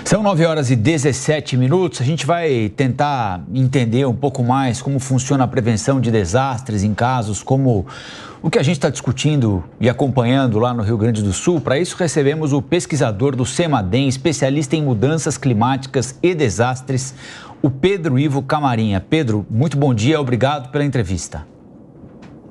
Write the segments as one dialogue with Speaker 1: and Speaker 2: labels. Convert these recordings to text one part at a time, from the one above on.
Speaker 1: São 9h17. A gente vai tentar entender um pouco mais como funciona a prevenção de desastres em casos como o que a gente está discutindo e acompanhando lá no Rio Grande do Sul. Para isso, recebemos o pesquisador do CEMADEM, especialista em mudanças climáticas e desastres, o Pedro Ivo Camarinha. Pedro, muito bom dia, obrigado pela entrevista.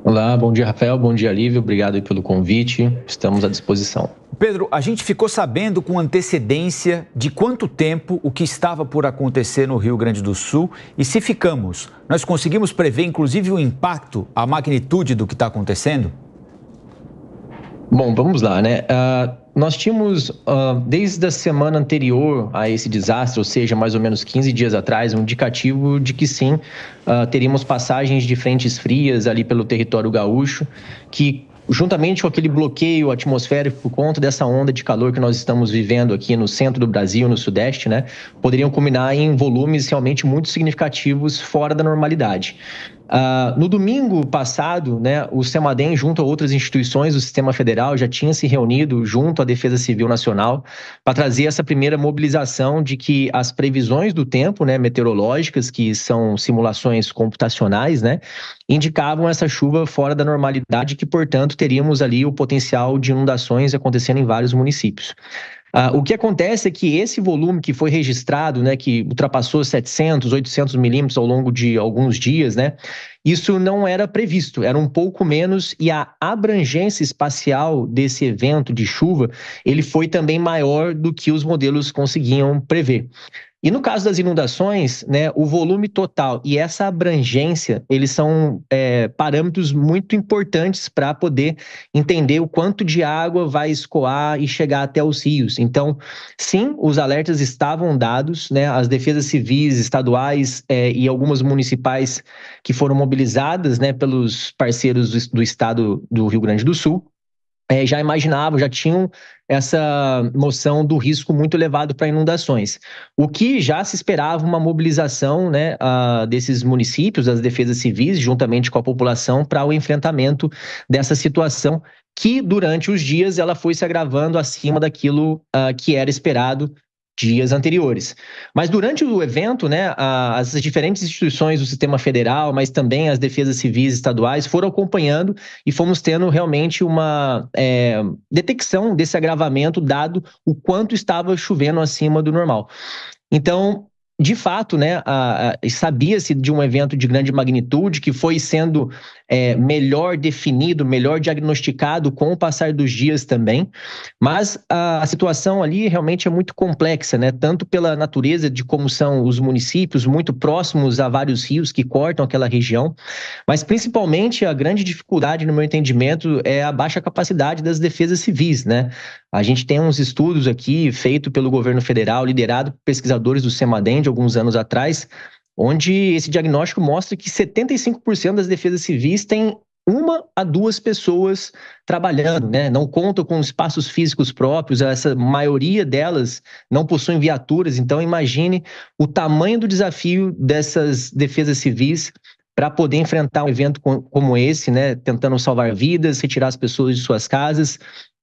Speaker 2: Olá, bom dia, Rafael, bom dia, Lívia, obrigado aí pelo convite, estamos à disposição.
Speaker 1: Pedro, a gente ficou sabendo com antecedência de quanto tempo o que estava por acontecer no Rio Grande do Sul e se ficamos, nós conseguimos prever inclusive o impacto, a magnitude do que está acontecendo?
Speaker 2: Bom, vamos lá, né? Nós tínhamos, desde a semana anterior a esse desastre, ou seja, mais ou menos 15 dias atrás, um indicativo de que sim, teríamos passagens de frentes frias ali pelo território gaúcho, que juntamente com aquele bloqueio atmosférico por conta dessa onda de calor que nós estamos vivendo aqui no centro do Brasil, no sudeste, né, poderiam culminar em volumes realmente muito significativos fora da normalidade. No domingo passado, né, o CEMADEM, junto a outras instituições do sistema federal, já tinha se reunido junto à Defesa Civil Nacional para trazer essa primeira mobilização de que as previsões do tempo, né, meteorológicas, que são simulações computacionais, né, indicavam essa chuva fora da normalidade, que, portanto, teríamos ali o potencial de inundações acontecendo em vários municípios. O que acontece é que esse volume que foi registrado, né, que ultrapassou 700, 800 milímetros ao longo de alguns dias, né, isso não era previsto, era um pouco menos, e a abrangência espacial desse evento de chuva, ele foi também maior do que os modelos conseguiam prever. E no caso das inundações, né, o volume total e essa abrangência, eles são parâmetros muito importantes para poder entender o quanto de água vai escoar e chegar até os rios. Então, sim, os alertas estavam dados, né, as defesas civis estaduais e algumas municipais que foram mobilizadas, né, pelos parceiros do estado do Rio Grande do Sul, já imaginavam, já tinham essa noção do risco muito elevado para inundações. O que já se esperava uma mobilização, né, desses municípios, das defesas civis, juntamente com a população, para o enfrentamento dessa situação que, durante os dias, ela foi se agravando acima daquilo que era esperado dias anteriores. Mas durante o evento, né, as diferentes instituições do sistema federal, mas também as defesas civis estaduais foram acompanhando e fomos tendo realmente uma detecção desse agravamento, dado o quanto estava chovendo acima do normal. Então, de fato, né, sabia-se de um evento de grande magnitude que foi sendo melhor definido, melhor diagnosticado com o passar dos dias também, mas a situação ali realmente é muito complexa, né, tanto pela natureza de como são os municípios muito próximos a vários rios que cortam aquela região, mas principalmente a grande dificuldade, no meu entendimento, é a baixa capacidade das defesas civis, né. A gente tem uns estudos aqui feitos pelo governo federal, liderado por pesquisadores do CEMADEM de alguns anos atrás, onde esse diagnóstico mostra que 75% das defesas civis têm 1 a 2 pessoas trabalhando, né? Não contam com espaços físicos próprios, essa maioria delas não possuem viaturas, então imagine o tamanho do desafio dessas defesas civis para poder enfrentar um evento como esse, né? Tentando salvar vidas, retirar as pessoas de suas casas.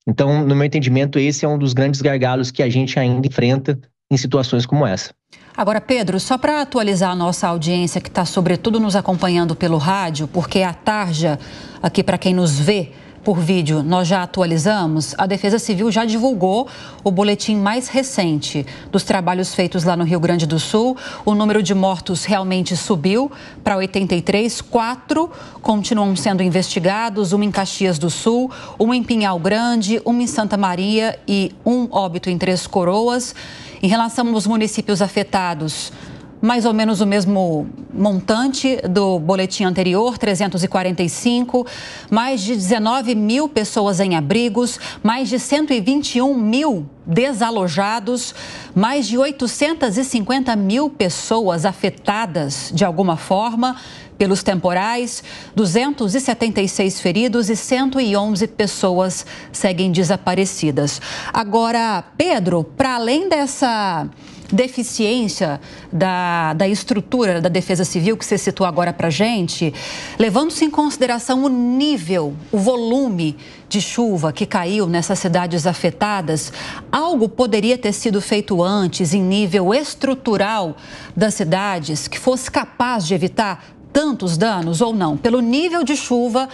Speaker 2: Então, no meu entendimento, esse é um dos grandes gargalos que a gente ainda enfrenta em situações como essa.
Speaker 3: Agora, Pedro, só para atualizar a nossa audiência que está sobretudo nos acompanhando pelo rádio, porque a tarja, aqui para quem nos vê por vídeo, nós já atualizamos, a Defesa Civil já divulgou o boletim mais recente dos trabalhos feitos lá no Rio Grande do Sul. O número de mortos realmente subiu para 83, 4 continuam sendo investigados, 1 em Caxias do Sul, 1 em Pinhal Grande, 1 em Santa Maria e 1 óbito em Três Coroas. Em relação aos municípios afetados, mais ou menos o mesmo montante do boletim anterior, 345, mais de 19 mil pessoas em abrigos, mais de 121 mil desalojados, mais de 850 mil pessoas afetadas de alguma forma pelos temporais, 276 feridos e 111 pessoas seguem desaparecidas. Agora, Pedro, para além dessa deficiência da estrutura da Defesa Civil que você citou agora para a gente, levando-se em consideração o nível, o volume de chuva que caiu nessas cidades afetadas, algo poderia ter sido feito antes em nível estrutural das cidades que fosse capaz de evitar tantos danos ou não? Pelo nível de chuva,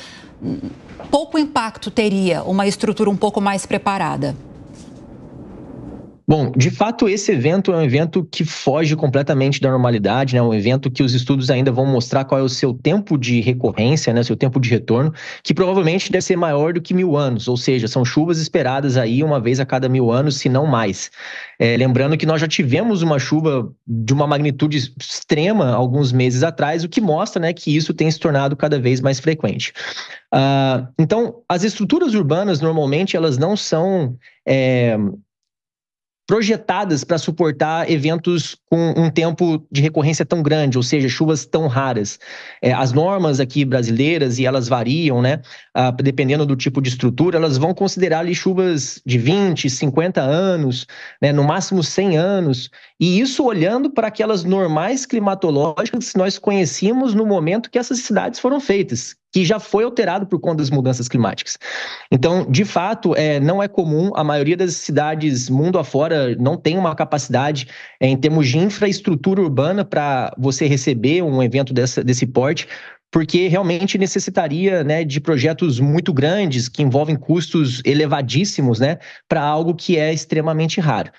Speaker 3: pouco impacto teria uma estrutura um pouco mais preparada.
Speaker 2: Bom, de fato, esse evento é um evento que foge completamente da normalidade, né? Um evento que os estudos ainda vão mostrar qual é o seu tempo de recorrência, né? O seu tempo de retorno, que provavelmente deve ser maior do que 1000 anos, ou seja, são chuvas esperadas aí uma vez a cada 1000 anos, se não mais. Lembrando que nós já tivemos uma chuva de uma magnitude extrema alguns meses atrás, o que mostra, né, que isso tem se tornado cada vez mais frequente. Então, as estruturas urbanas, normalmente, elas não são projetadas para suportar eventos com um tempo de recorrência tão grande, ou seja, chuvas tão raras. As normas aqui brasileiras, e elas variam, né, dependendo do tipo de estrutura, elas vão considerar ali chuvas de 20, 50 anos, né, no máximo 100 anos, e isso olhando para aquelas normais climatológicas que nós conhecíamos no momento que essas cidades foram feitas, que já foi alterado por conta das mudanças climáticas. Então, de fato, não é comum, a maioria das cidades mundo afora não tem uma capacidade em termos de infraestrutura urbana para você receber um evento desse porte, porque realmente necessitaria, né, de projetos muito grandes, que envolvem custos elevadíssimos, né, para algo que é extremamente raro.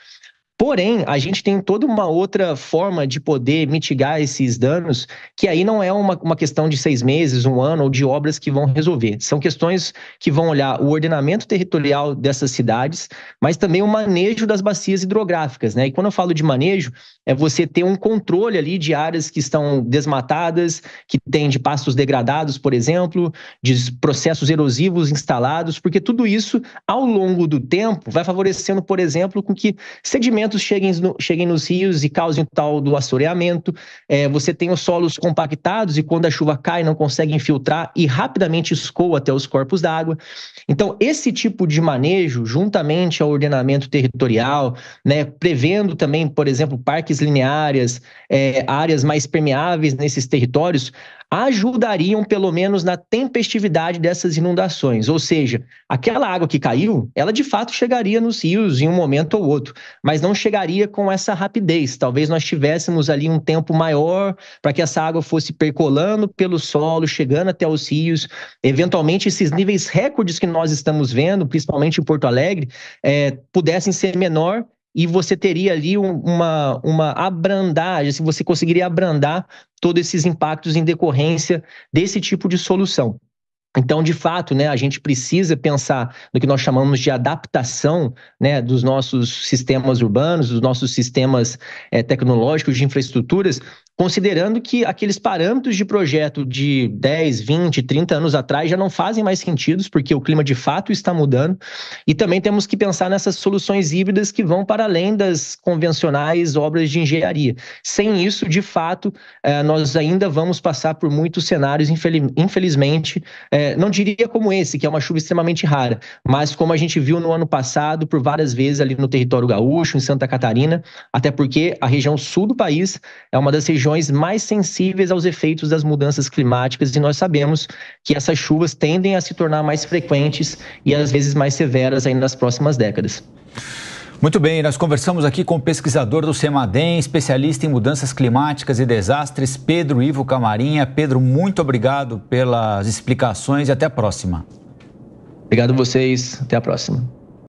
Speaker 2: Porém, a gente tem toda uma outra forma de poder mitigar esses danos, que aí não é uma questão de 6 meses, 1 ano, ou de obras que vão resolver. São questões que vão olhar o ordenamento territorial dessas cidades, mas também o manejo das bacias hidrográficas, né? E quando eu falo de manejo, é você ter um controle ali de áreas que estão desmatadas, que tem de pastos degradados, por exemplo, de processos erosivos instalados, porque tudo isso, ao longo do tempo, vai favorecendo, por exemplo, com que sedimentos cheguem nos rios e causem tal do assoreamento. Você tem os solos compactados e quando a chuva cai não consegue infiltrar e rapidamente escoa até os corpos d'água. Então, esse tipo de manejo, juntamente ao ordenamento territorial, né, prevendo também, por exemplo, parques lineares, áreas mais permeáveis nesses territórios, ajudariam pelo menos na tempestividade dessas inundações. Ou seja, aquela água que caiu, ela de fato chegaria nos rios em um momento ou outro, mas não chegaria com essa rapidez. Talvez nós tivéssemos ali um tempo maior para que essa água fosse percolando pelo solo, chegando até os rios. Eventualmente, esses níveis recordes que nós estamos vendo, principalmente em Porto Alegre, pudessem ser menor, e você teria ali uma abrandagem, assim, você conseguiria abrandar todos esses impactos em decorrência desse tipo de solução. Então, de fato, né, a gente precisa pensar no que nós chamamos de adaptação, né, dos nossos sistemas urbanos, dos nossos sistemas tecnológicos de infraestruturas, considerando que aqueles parâmetros de projeto de 10, 20, 30 anos atrás já não fazem mais sentido, porque o clima de fato está mudando, e também temos que pensar nessas soluções híbridas que vão para além das convencionais obras de engenharia. Sem isso, de fato, nós ainda vamos passar por muitos cenários, infelizmente, não diria como esse, que é uma chuva extremamente rara, mas como a gente viu no ano passado, por várias vezes ali no território gaúcho, em Santa Catarina, até porque a região sul do país é uma das regiões mais sensíveis aos efeitos das mudanças climáticas, e nós sabemos que essas chuvas tendem a se tornar mais frequentes e às vezes mais severas ainda nas próximas décadas.
Speaker 1: Muito bem, nós conversamos aqui com o pesquisador do CEMADEM, especialista em mudanças climáticas e desastres, Pedro Ivo Camarinha. Pedro, muito obrigado pelas explicações e até a próxima.
Speaker 2: Obrigado a vocês, até a próxima.